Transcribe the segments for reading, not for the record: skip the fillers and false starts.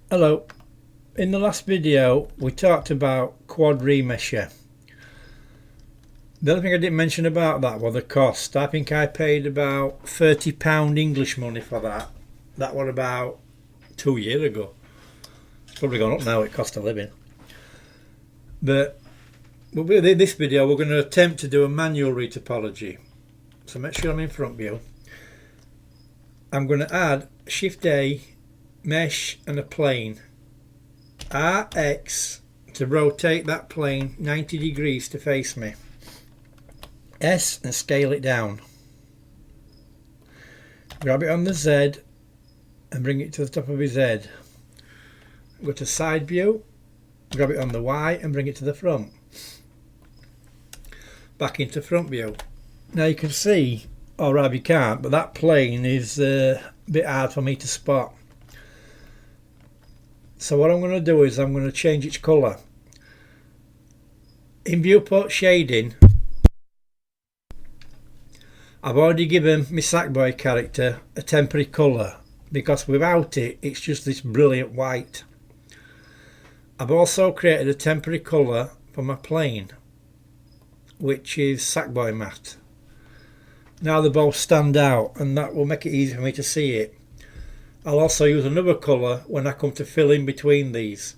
Hello. In the last video we talked about quad remesher. The only thing I didn't mention about that was the cost. I think I paid about £30 English money for that. That was about 2 years ago. It's probably gone up now, it costs a living. But with this video we're going to attempt to do a manual retopology. So make sure I'm in front view. I'm going to add Shift A, mesh and a plane. RX to rotate that plane 90 degrees to face me. S and scale it down. Grab it on the Z and bring it to the top of his head. Go to side view, grab it on the Y and bring it to the front. Back into front view. Now you can see, or rather you can't, but that plane is a bit hard for me to spot. So what I'm going to do is I'm going to change its colour. In viewport shading, I've already given my Sackboy character a temporary colour, because without it it's just this brilliant white. I've also created a temporary colour for my plane, which is Sackboy matte. Now they both stand out and that will make it easy for me to see it. I'll also use another colour when I come to fill in between these.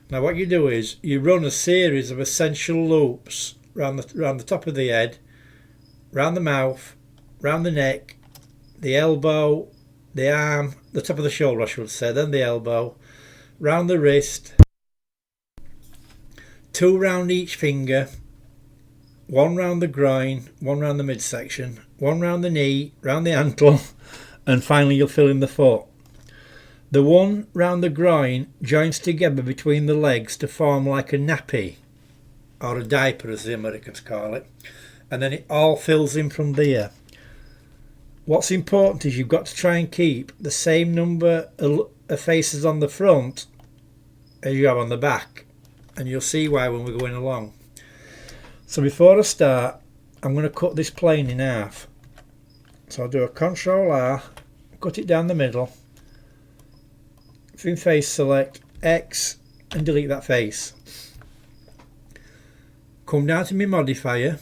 Now what you do is you run a series of essential loops round the top of the head, round the mouth, round the neck, the elbow, the arm, the top of the shoulder I should say, then the elbow, round the wrist, 2 round each finger, 1 round the groin, 1 round the midsection, 1 round the knee, round the ankle, and finally you'll fill in the foot. The one round the groin joins together between the legs to form like a nappy, or a diaper as the Americans call it, and then it all fills in from there. What's important is you've got to try and keep the same number of faces on the front as you have on the back, and you'll see why when we're going along. So before I start, I'm going to cut this plane in half. So I'll do a Ctrl R, cut it down the middle, in face select X and delete that face. Come down to my modifier,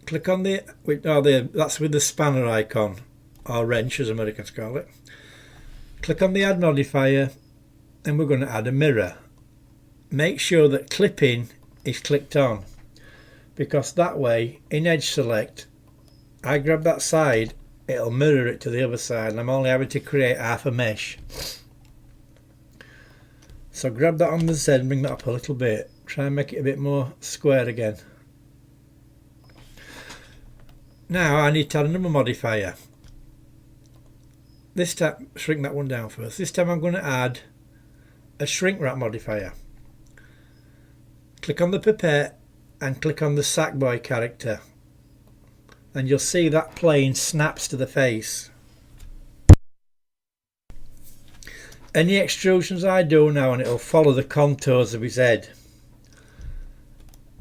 click on that's with the spanner icon, or wrench as Americans call it. Click on the add modifier and we're going to add a mirror. Make sure that clipping is clicked on, because that way in edge select I grab that side, it'll mirror it to the other side, and I'm only having to create half a mesh. So grab that on the Z and bring that up a little bit, try and make it a bit more square again. Now I need to add another modifier. This time, shrink that one down first. This time I'm going to add a shrink wrap modifier. Click on the pipette and click on the Sackboy character, and you'll see that plane snaps to the face. Any extrusions I do now and it'll follow the contours of his head.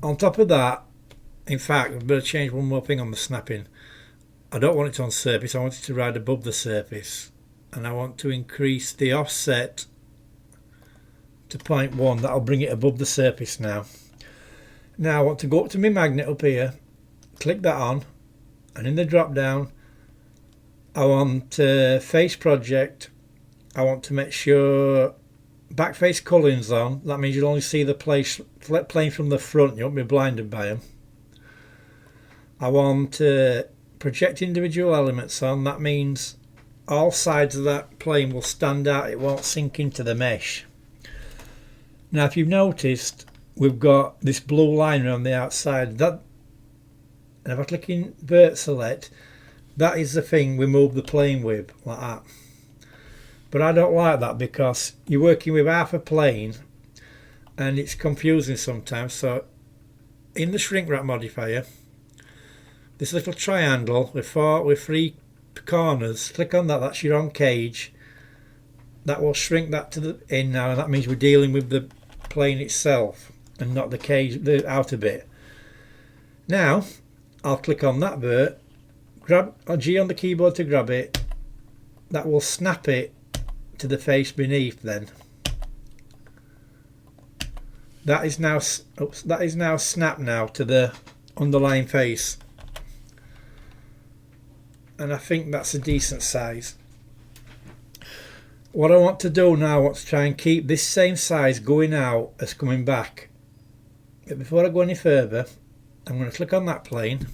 On top of that, in fact, I'm going to change one more thing on the snapping. I don't want it on surface, I want it to ride above the surface, and I want to increase the offset to 0.1. That'll bring it above the surface now. Now I want to go up to my magnet up here, click that on, and in the drop down I want face project. I want to make sure back face coloring's on. That means you'll only see the plane from the front, you won't be blinded by them. I want project individual elements on. That means all sides of that plane will stand out, it won't sink into the mesh. Now if you've noticed, we've got this blue line around the outside. And if I click invert select, that is the thing we move the plane with, like that. But I don't like that because you're working with half a plane and it's confusing sometimes. So in the shrink wrap modifier, this little triangle with 3 corners, click on that, that's your on cage. That will shrink that to the in now, and that means we're dealing with the plane itself and not the cage, the outer bit. Now I'll click on that vert, grab a G on the keyboard to grab it. That will snap it to the face beneath then. That is now snapped now to the underlying face. And I think that's a decent size. What I want to do now, I want to try and keep this same size going out as coming back. But before I go any further, I'm going to click on that plane,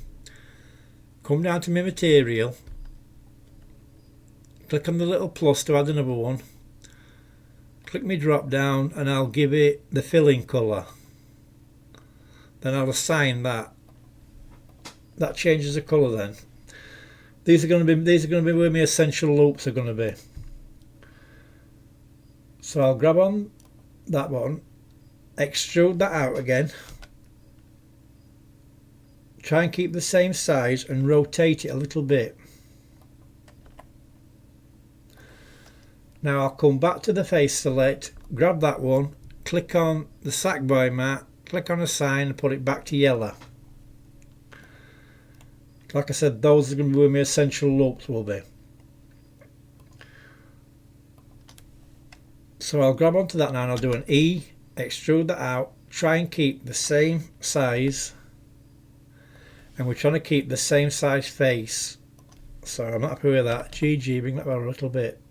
come down to my material, click on the little plus to add another one, click my drop down, and I'll give it the filling colour. Then I'll assign that. That changes the colour then. These are going to be where my essential loops are going to be. So I'll grab on that one, extrude that out again, try and keep the same size and rotate it a little bit. Now I'll come back to the face select, grab that one, click on the Sackboy mat, click on assign and put it back to yellow. Like I said, those are going to be where my essential loops will be. So I'll grab onto that now and I'll do an E, extrude that out, try and keep the same size, and we're trying to keep the same size face. So I'm not happy with that. GG, bring that down a little bit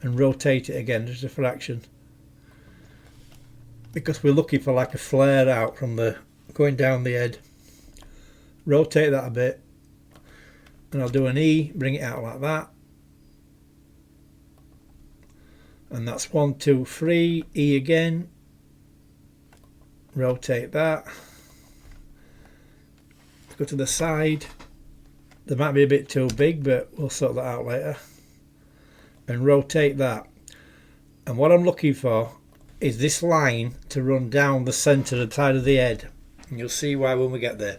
and rotate it again just a fraction, because we're looking for like a flare out from the going down the head. Rotate that a bit and I'll do an E, bring it out like that, and that's 1, 2, 3, E again, rotate that, go to the side, that might be a bit too big but we'll sort that out later, and rotate that. And what I'm looking for is this line to run down the centre of the side of the head, and you'll see why when we get there.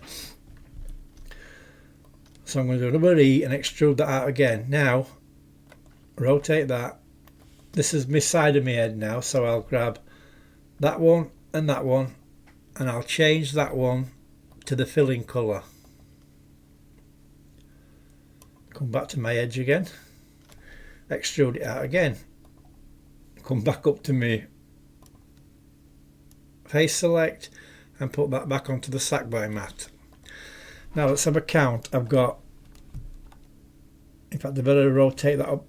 So I'm going to do another E and extrude that out again. Now rotate that. This is my side of my head now, so I'll grab that one and I'll change that one to the filling colour. Come back to my edge again, extrude it out again, come back up to me face select and put that back onto the Sackboy mat. Now let's have a count. I've got, in fact I better rotate that up,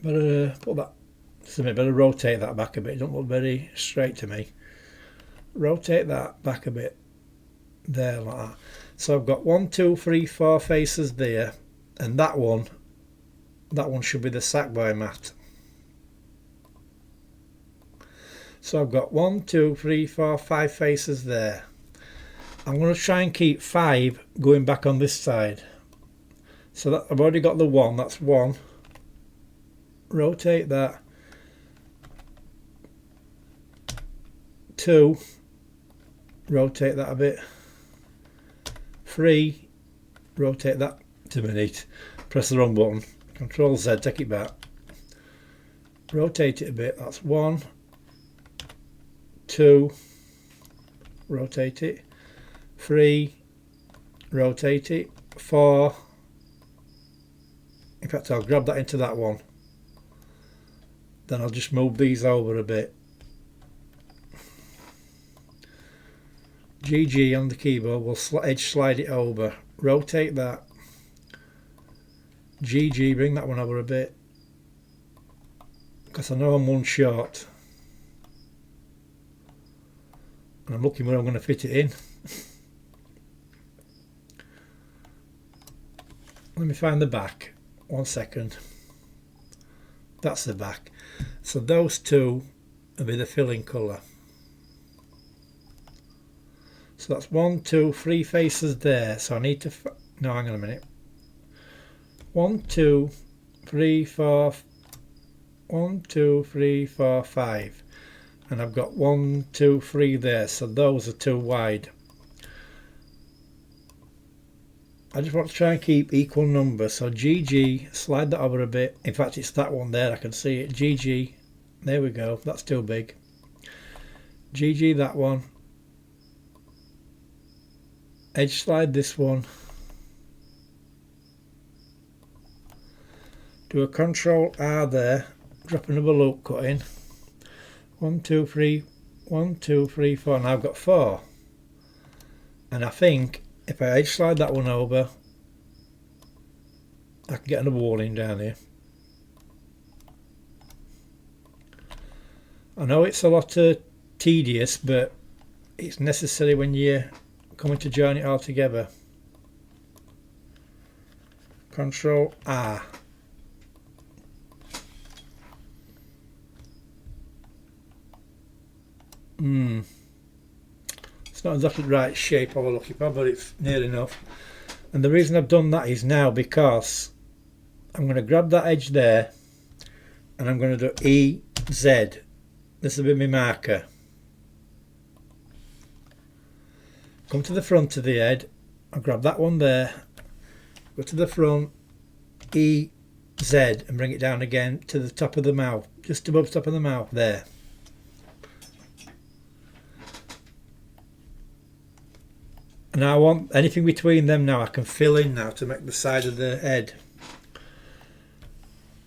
better rotate that back a bit, it don't look very straight to me. Rotate that back a bit, there like that. So I've got 1, 2, 3, 4 faces there, and that one should be the Sackboy mat. So I've got 1, 2, 3, 4, 5 faces there. I'm going to try and keep 5 going back on this side. So that I've already got the 1, that's 1. Rotate that. 2. Rotate that a bit. 3. Rotate that. 2 minutes. Press the wrong button. Control Z, take it back. Rotate it a bit. That's 1. 2. Rotate it. 3, rotate it. 4, in fact I'll grab that into that one, then I'll just move these over a bit. GG on the keyboard, we'll edge slide it over, rotate that. GG, bring that one over a bit, because I know I'm one short and I'm looking where I'm going to fit it in. Let me find the back, 1 second. That's the back. So those two will be the filling colour. So that's 1, 2, 3 faces there. So I need to, no, hang on a minute. 1, 2, 3, 4, 1, 2, 3, 4, 5. And I've got 1, 2, 3 there. So those are too wide. I just want to try and keep equal numbers. So GG, slide that over a bit. In fact, it's that one there, I can see it. GG, there we go, that's too big. GG, that one. Edge slide this one. Do a Control R there, drop another loop cut in. 1, 2, 3, 1, 2, 3, 4. Now I've got 4. And I think if I edge slide that one over, I can get another wall in down here. I know it's a lot tedious, but it's necessary when you're coming to join it all together. Control R. It's not exactly the right shape of a looking for, but it's near enough. And the reason I've done that is now because I'm going to grab that edge there and I'm going to do EZ. This will be my marker. Come to the front of the head. I'll grab that one there. Go to the front, EZ, and bring it down again to the top of the mouth, just above the top of the mouth there. And I want anything between them now I can fill in now to make the side of the head.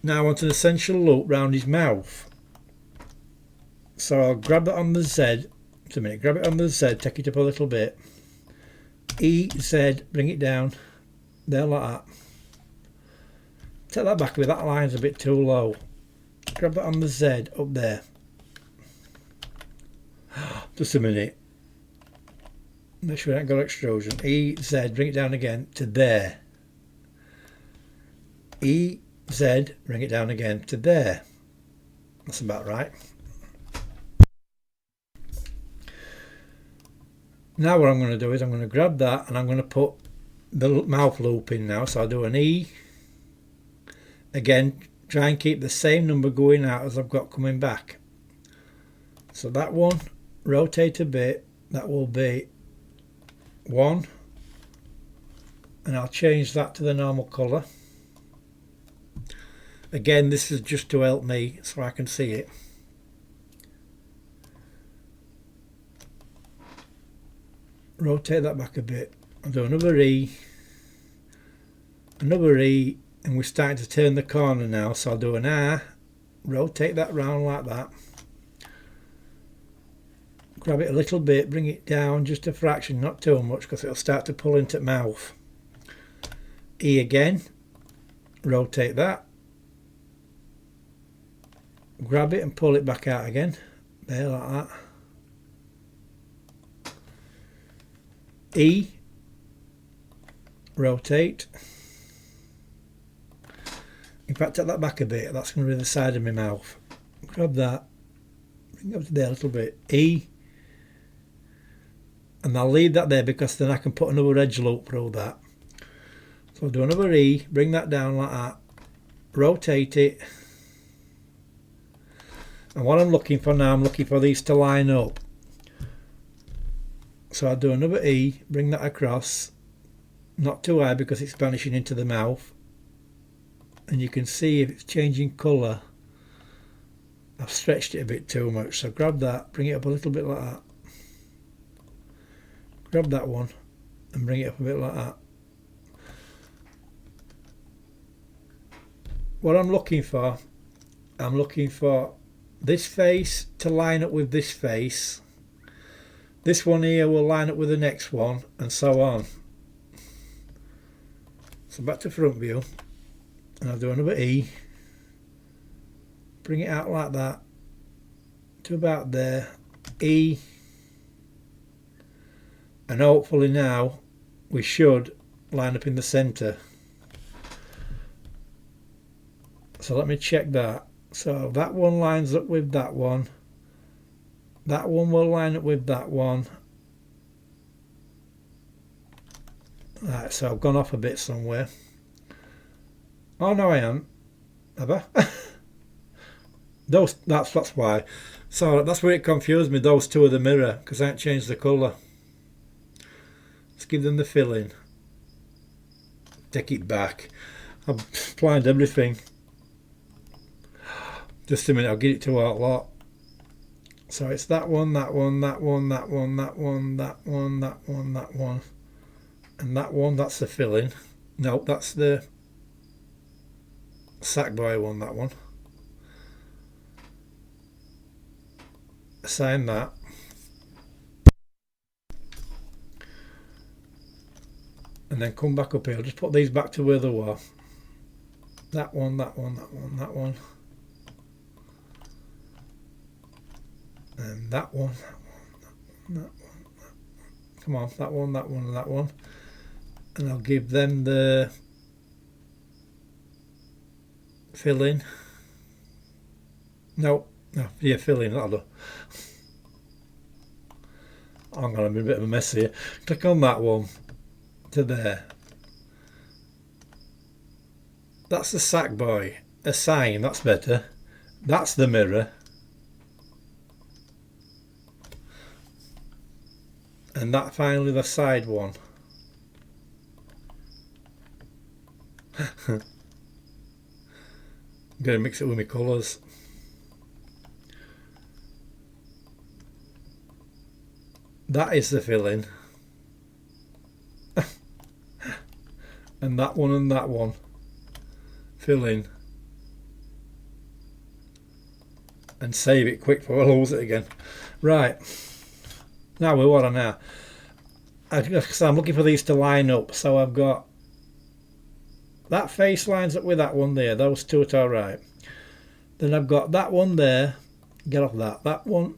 Now I want an essential loop round his mouth. So I'll grab that on the Z. Just a minute, grab it on the Z, take it up a little bit. EZ, bring it down. There like that. Take that back a bit, that line's a bit too low. Grab that on the Z up there. Just a minute. Make sure I haven't got extrusion. EZ, bring it down again to there. EZ, bring it down again to there. That's about right. Now what I'm going to do is I'm going to grab that and I'm going to put the mouth loop in now. So I'll do an E. Again, try and keep the same number going out as I've got coming back. So that one, rotate a bit, that will be 1, and I'll change that to the normal colour. Again, this is just to help me so I can see it. Rotate that back a bit. I'll do another E, and we're starting to turn the corner now, so I'll do an R, rotate that round like that. Grab it a little bit, bring it down just a fraction, not too much, because it'll start to pull into the mouth. E again, rotate that, grab it and pull it back out again, there like that. E, rotate. In fact, take that back a bit, that's going to be the side of my mouth. Grab that, bring it up to there a little bit. E, and I'll leave that there because then I can put another edge loop through that. So I'll do another E, bring that down like that, rotate it. And what I'm looking for now, I'm looking for these to line up. So I'll do another E, bring that across, not too high because it's vanishing into the mouth. And you can see if it's changing colour, I've stretched it a bit too much. So grab that, bring it up a little bit like that. Grab that one and bring it up a bit like that. What I'm looking for this face to line up with this face. This one here will line up with the next one, and so on. So back to front view, and I'll do another E. Bring it out like that to about there. E. And hopefully now we should line up in the centre. So let me check that. So that one lines up with that one. That one will line up with that one. Right, so I've gone off a bit somewhere. Oh no, I am. Have I? That's why. So that's where it confused me. Those two are the mirror because I haven't changed the colour. Let's give them the filling. Take it back. I've applied everything. Just a minute, I'll get it to our lot. So it's that one, that one, that one, that one, that one, that one, that one, that one, and that one. That's the filling. No, that's the Sackboy one. That one. assign that. And then come back up here. I'll just put these back to where they were. That one, that one, that one, that one. And that one, that one, that one, that one. Come on, that one, that one, and that one. And I'll give them the fill in. No, yeah, fill in, that'll do. I'm going to be a bit of a mess here. Click on that one to there. That's the Sackboy. Assign, that's better. That's the mirror. And that finally the side one. I'm going to mix it with my colours. That is the fill-in. And that one fill in. And save it quick before I lose it again. Right. Now we're what on now? So I'm looking for these to line up. So I've got that face lines up with that one there. Those two are alright. Then I've got that one there. Get off that. That one.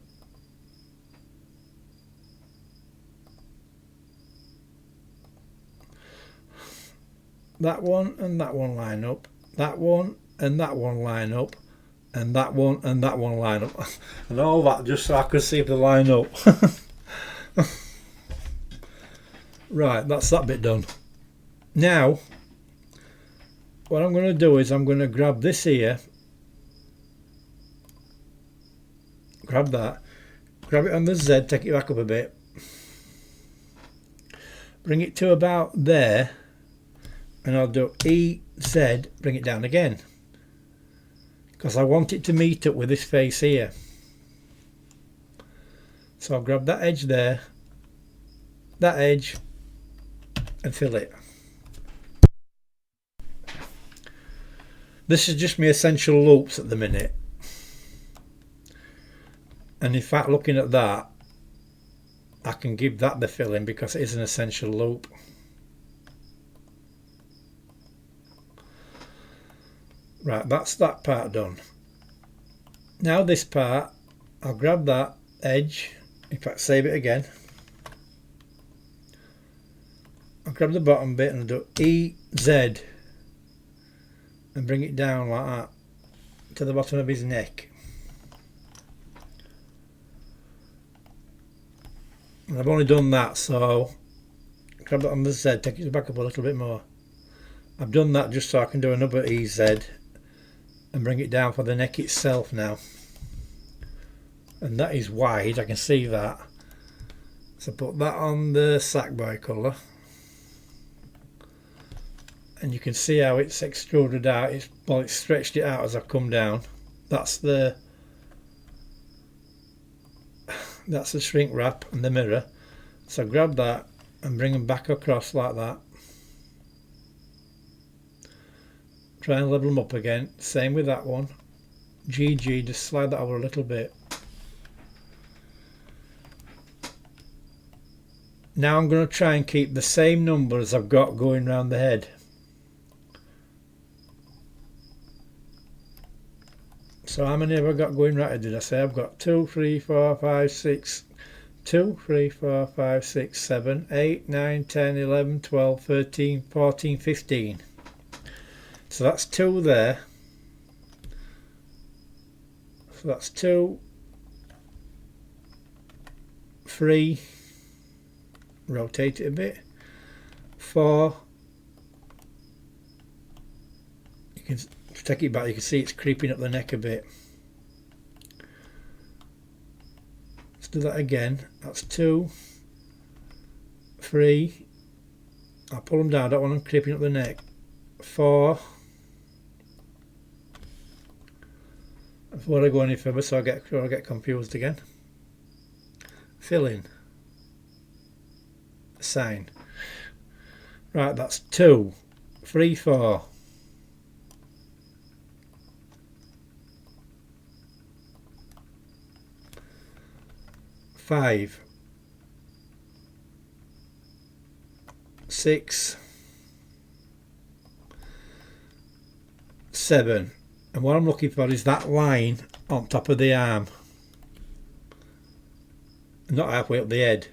That one and that one line up. That one and that one line up. And that one and that one line up. And all that just so I could see if they line up. Right, that's that bit done. Now, what I'm going to do is I'm going to grab this here. Grab that. Grab it on the Z, take it back up a bit. Bring it to about there. And I'll do EZ, bring it down again. Because I want it to meet up with this face here. So I'll grab that edge there, that edge, and fill it. This is just my essential loops at the minute. And in fact, looking at that, I can give that the fill in because it is an essential loop. Right, that's that part done. Now this part, I'll grab that edge, in fact save it again. I'll grab the bottom bit and I'll do EZ and bring it down like that to the bottom of his neck. And I've only done that, so grab that on the Z, take it back up a little bit more. I've done that just so I can do another EZ and bring it down for the neck itself now. And that is wide, I can see that. So put that on the Sackboy colour. And you can see how it's extruded out. It's stretched it out as I've come down. That's the shrink wrap and the mirror. So grab that and bring them back across like that. Try and level them up again. Same with that one. GG, just slide that over a little bit. Now I'm going to try and keep the same numbers I've got going round the head. So how many have I got going right? Did I say I've got 2, 3, 4, 5, 6, 2, 3, 4, 5, 6, 7, 8, 9, 10, 11, 12, 13, 14, 15. So that's 2 there. So that's 2, 3, rotate it a bit, 4, you can take it back, you can see it's creeping up the neck a bit. Let's do that again. That's 2, 3, I'll pull them down, I don't want them creeping up the neck, 4, before I go any further so I get confused again, fill in, assign. Right, that's 2, 3, 4. 5, 6, 7, and what I'm looking for is that line on top of the arm, not halfway up the head.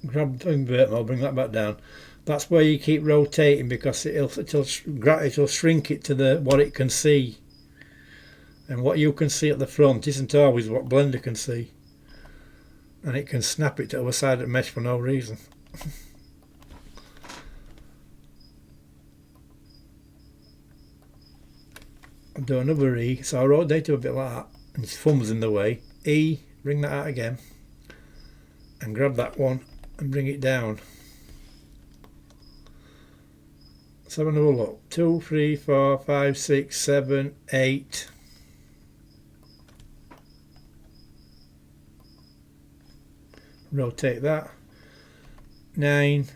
Grab the invert mode, bring that back down. That's where you keep rotating, because it'll shrink it to what it can see, and what you can see at the front isn't always what Blender can see, and it can snap it to the other side of the mesh for no reason. I'll do another E, so I'll rotate it a bit like that, and his thumb's in the way. E, bring that out again, and grab that one and bring it down. Let's have another look. 2, 3, 4, 5, 6, 7, 8. Rotate that. 9.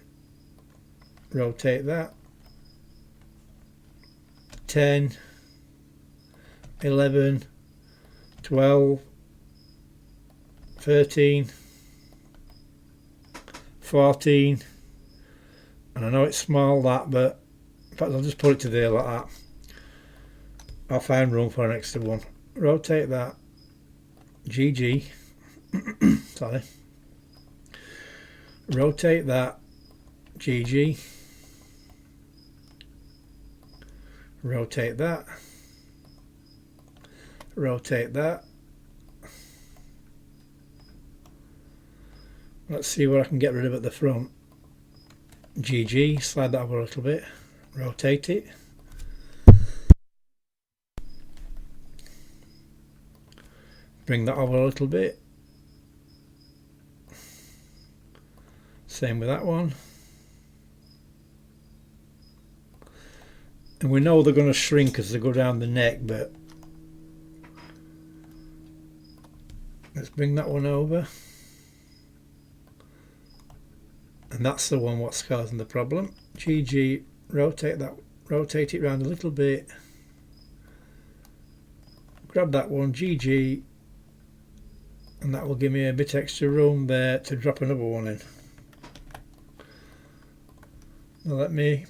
Rotate that. 10. 11. 12. 13. 14, and I know it's small that, but in fact I'll just put it to there like that. I'll find room for an extra one. Rotate that. GG. Sorry. Rotate that. GG. Rotate that. Rotate that. Let's see what I can get rid of at the front. GG, slide that over a little bit, rotate it. Bring that over a little bit. Same with that one. And we know they're going to shrink as they go down the neck, but let's bring that one over. And that's the one what's causing the problem. GG, rotate that, rotate it round a little bit. Grab that one, GG, and that will give me a bit extra room there to drop another one in. Now let me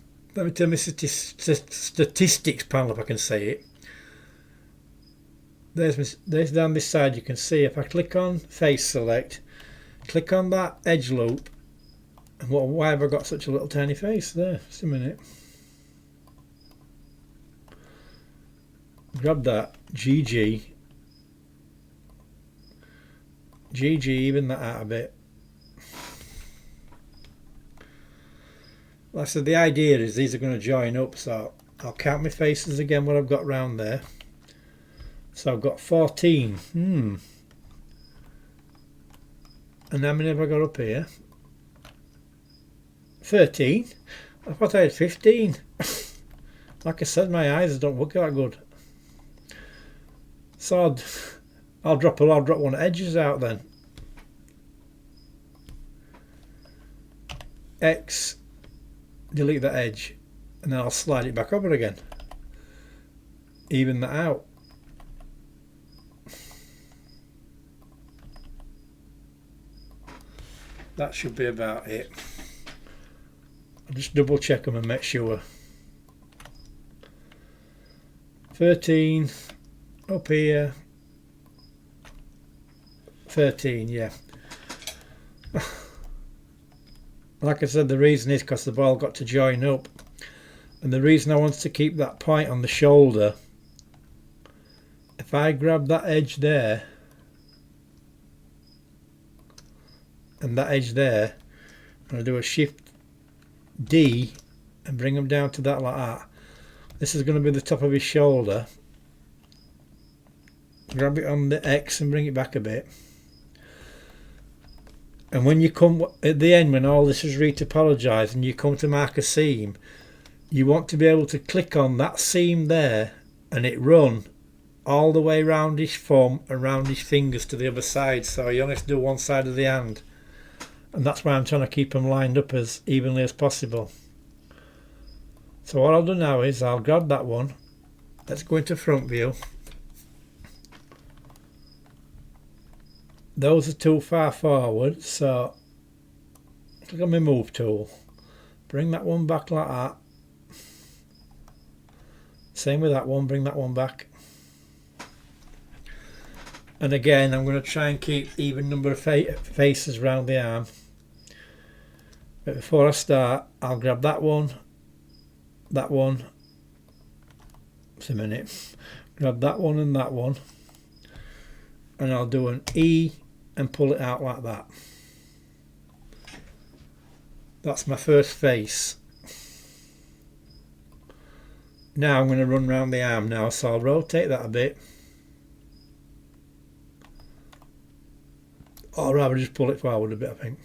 turn my statistics panel, if I can say it. There's down this side. You can see if I click on face select, click on that edge loop. And why have I got such a little tiny face there? Just a minute. Grab that. GG. GG, even that out a bit. Like I said, the idea is these are going to join up, so I'll count my faces again, what I've got round there. So I've got 14. And how many have I got up here? 13. I thought I had 15. Like I said, my eyes don't look that good. So I'll drop one of the edges out then. X, delete that edge, and then I'll slide it back over again. Even that out. That should be about it. I'll just double check them and make sure. 13 up here. 13, yeah. Like I said, the reason is because they've all got to join up, and the reason I want to keep that point on the shoulder, if I grab that edge there and that edge there, and I do a shift D and bring them down to that like that, this is going to be the top of his shoulder. Grab it on the X and bring it back a bit. And when you come at the end, when all this is retopologized and you come to mark a seam, you want to be able to click on that seam there and it run all the way around his thumb and around his fingers to the other side, so you only have to do one side of the hand. And that's why I'm trying to keep them lined up as evenly as possible. So what I'll do now is I'll grab that one. Let's go into front view. those are too far forward, so click on my move tool, bring that one back like that. Same with that one, bring that one back. And again, I'm going to try and keep even number of faces around the arm. But before I start, I'll grab that one, just a minute, grab that one, and I'll do an E and pull it out like that. That's my first face. Now I'm going to run round the arm now, so I'll rotate that a bit. Or rather just pull it forward a bit, I think.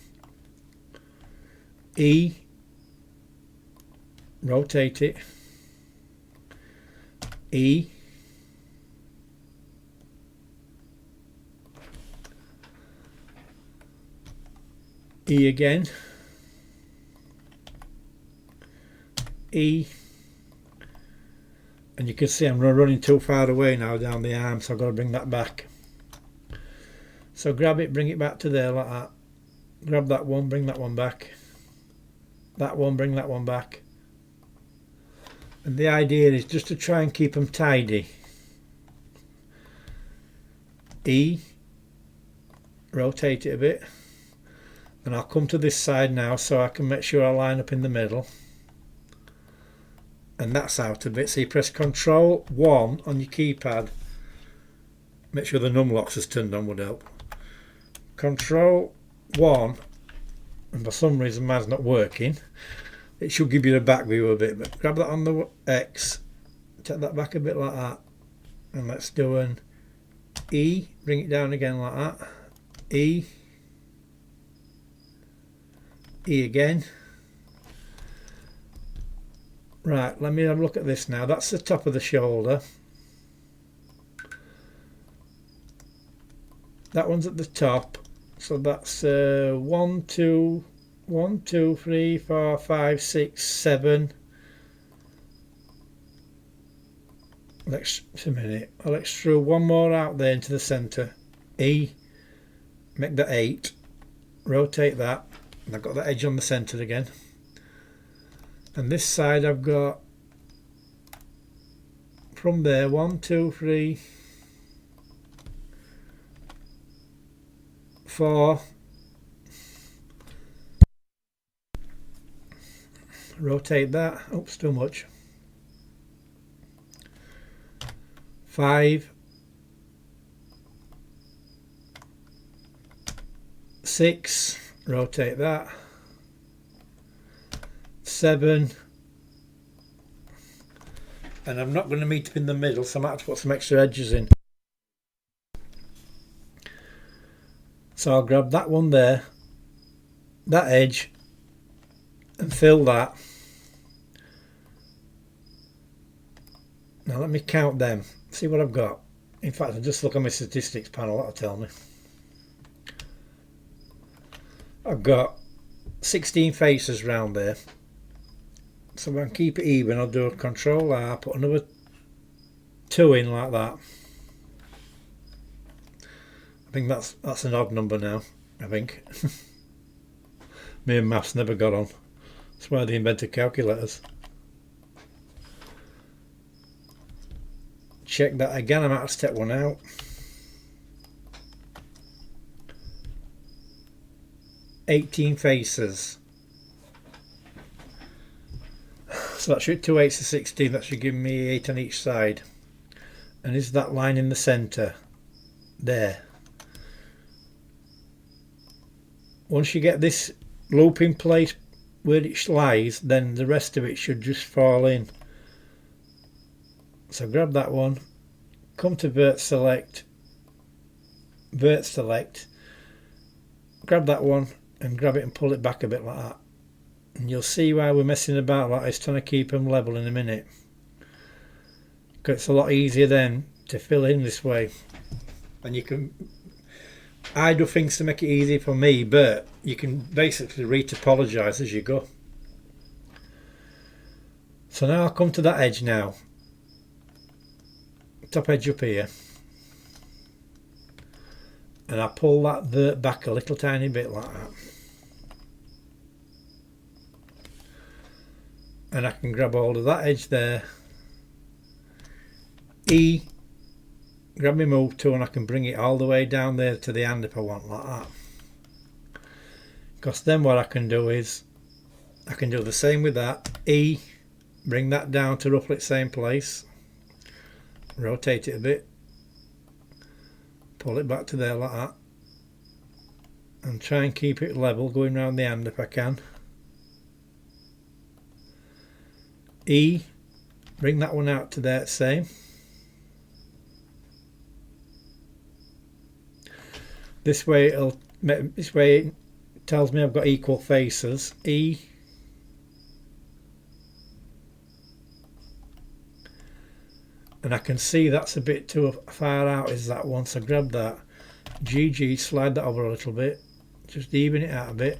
E, rotate it, E, E again, E, and you can see I'm running too far away now down the arm, so I've got to bring that back. So grab it, bring it back to there like that. Grab that one, bring that one back. That one, bring that one back. And the idea is just to try and keep them tidy. E, rotate it a bit. And I'll come to this side now so I can make sure I line up in the middle. And that's out a bit, so you press Control 1 on your keypad. Make sure the numlocks is turned on would help. Control 1, and for some reason mine's not working. It should give you the back view a bit, but grab that on the X, take that back a bit like that, and let's do an E, bring it down again like that, E, E again. Right, let me have a look at this now. That's the top of the shoulder. That one's at the top, so that's 1, 2, 3, 4, 5, 6, 7. Just a minute. I'll extrude one more out there into the centre. E, make that 8. Rotate that, and I've got that edge on the centre again. And this side I've got from there 1, 2, 3, 4. Rotate that. Oops, too much. 5, 6. Rotate that. 7. And I'm not going to meet up in the middle, so I might have to put some extra edges in. So I'll grab that one there, that edge, and fill that. Now let me count them, see what I've got. In fact, I'll just look on my statistics panel, that'll tell me. I've got 16 faces round there. So if I can keep it even, I'll do a Control R, put another 2 in like that. I think that's an odd number now, I think. Me and maths never got on. That's why they invented calculators. Check that again, I might have to step one out. 18 faces. So that should 2 8s of 16, that should give me 8 on each side. And is that line in the centre? There. Once you get this loop in place where it lies, then the rest of it should just fall in. So grab that one, come to vert select, grab that one and grab it and pull it back a bit like that. And you'll see why we're messing about like this, trying to keep them level in a minute. Because it's a lot easier then to fill in this way. And you can, I do things to make it easy for me, but you can basically retopologize as you go. So now I'll come to that edge now. Top edge up here. and I pull that vert back a little tiny bit like that, and I can grab hold of that edge there, E, grab my move tool, and I can bring it all the way down there to the hand if I want, like that. Because then what I can do is I can do the same with that, E, bring that down to roughly the same place, rotate it a bit, pull it back to there like that, and try and keep it level going round the hand if I can. E, bring that one out to there, same. This way it tells me I've got equal faces. E, and I can see that's a bit too far out, is that one, so grab that, GG, slide that over a little bit, just even it out a bit.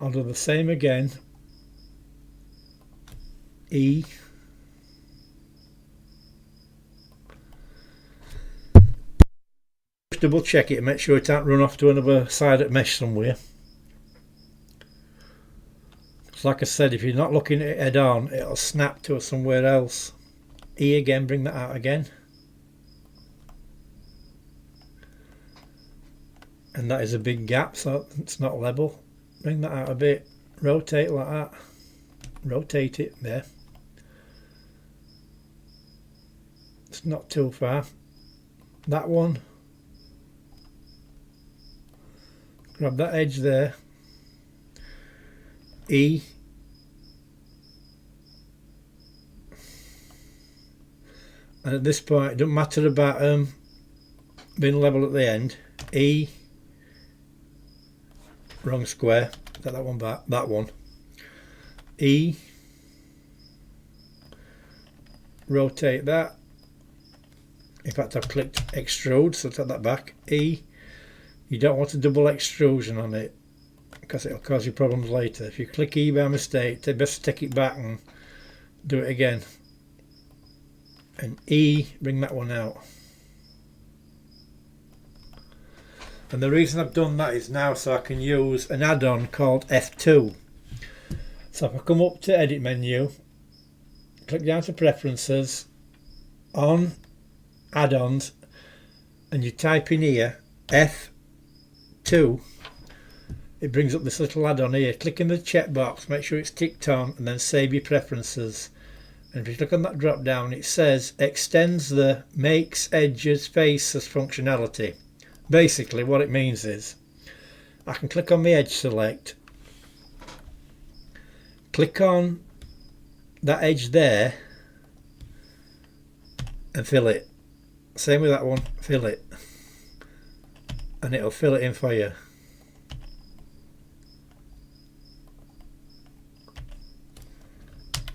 I'll do the same again, E, just double check it and make sure it can't run off to another side of mesh somewhere. So like I said, if you're not looking at it head on, it'll snap to somewhere else. E again, bring that out again. And that is a big gap, so it's not level. Bring that out a bit, rotate like that, rotate it there. It's not too far. That one, grab that edge there, E, and at this point it doesn't matter about being level at the end. E, wrong square, get that one back, that one, E, rotate that, in fact I've clicked extrude, so take that back, E, you don't want a double extrusion on it because it'll cause you problems later. If you click E by mistake, it's best to take it back and do it again, and E, bring that one out. And the reason I've done that is now so I can use an add-on called F2. So if I come up to edit menu, click down to preferences, on add-ons, and you type in here F2, it brings up this little add-on here. Click in the checkbox, make sure it's ticked on, and then save your preferences. And if you click on that drop down, it says extends the makes edges faces functionality. Basically what it means is I can click on the edge select, click on that edge there and fill it. Same with that one, fill it, and it'll fill it in for you.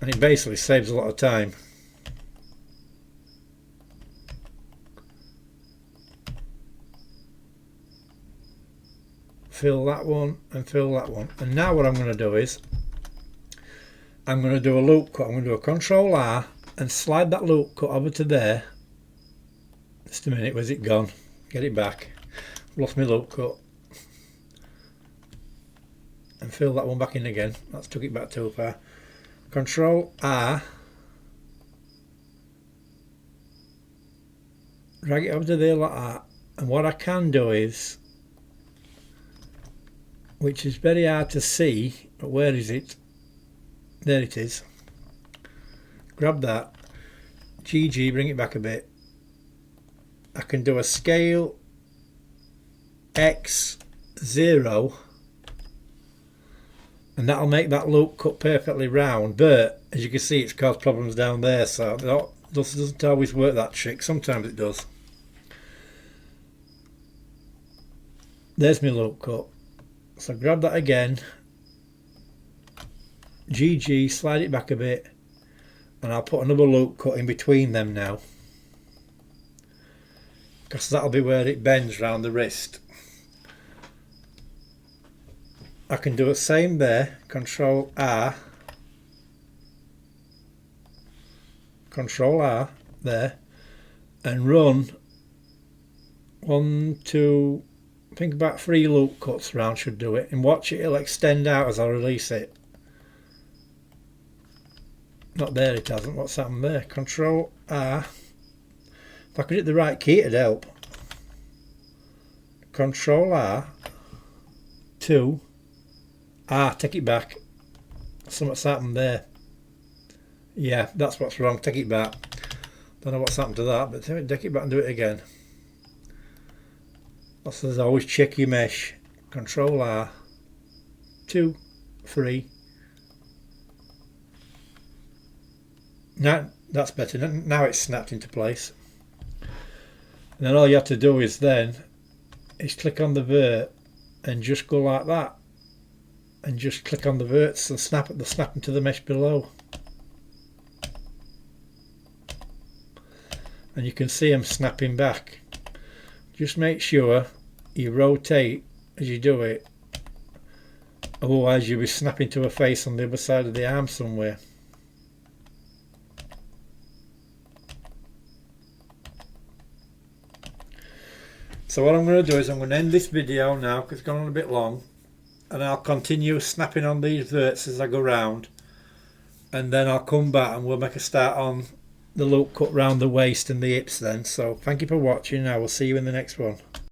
And it basically saves a lot of time. Fill that one and fill that one. And now what I'm going to do is I'm going to do a loop cut. I'm going to do a Control R and slide that loop cut over to there. Just a minute, where's it gone? Get it back. Lost my loop cut. And fill that one back in again. That's took it back too far. Control R, drag it over to there like that. And what I can do is, which is very hard to see, but where is it? There it is. Grab that, GG, bring it back a bit. I can do a scale X0, and that'll make that loop cut perfectly round, but as you can see it's caused problems down there, so that doesn't always work, that trick. Sometimes it does. There's my loop cut. So grab that again, GG, slide it back a bit, and I'll put another loop cut in between them now, because that'll be where it bends round the wrist. I can do the same there, Control R, there, and run 1, 2, I think about 3 loop cuts round should do it, and watch it, it'll extend out as I release it. Not there, it hasn't. What's happened there? Control R. If I could hit the right key it'd help. Control R, 2, R, take it back. Something's happened there. Yeah, that's what's wrong, take it back. Don't know what's happened to that, but take it back and do it again. So there's always check your mesh. Control R, 2, 3. Now that's better. Now it's snapped into place. And then all you have to do is click on the vert and just go like that, and just click on the verts and snap into the mesh below. And you can see them snapping back. Just make sure you rotate as you do it, otherwise you'll be snapping to a face on the other side of the arm somewhere. So what I'm going to do is I'm going to end this video now because it's gone on a bit long, and I'll continue snapping on these verts as I go round, and then I'll come back and we'll make a start on the loop cut round the waist and the hips then. So thank you for watching. I will see you in the next one.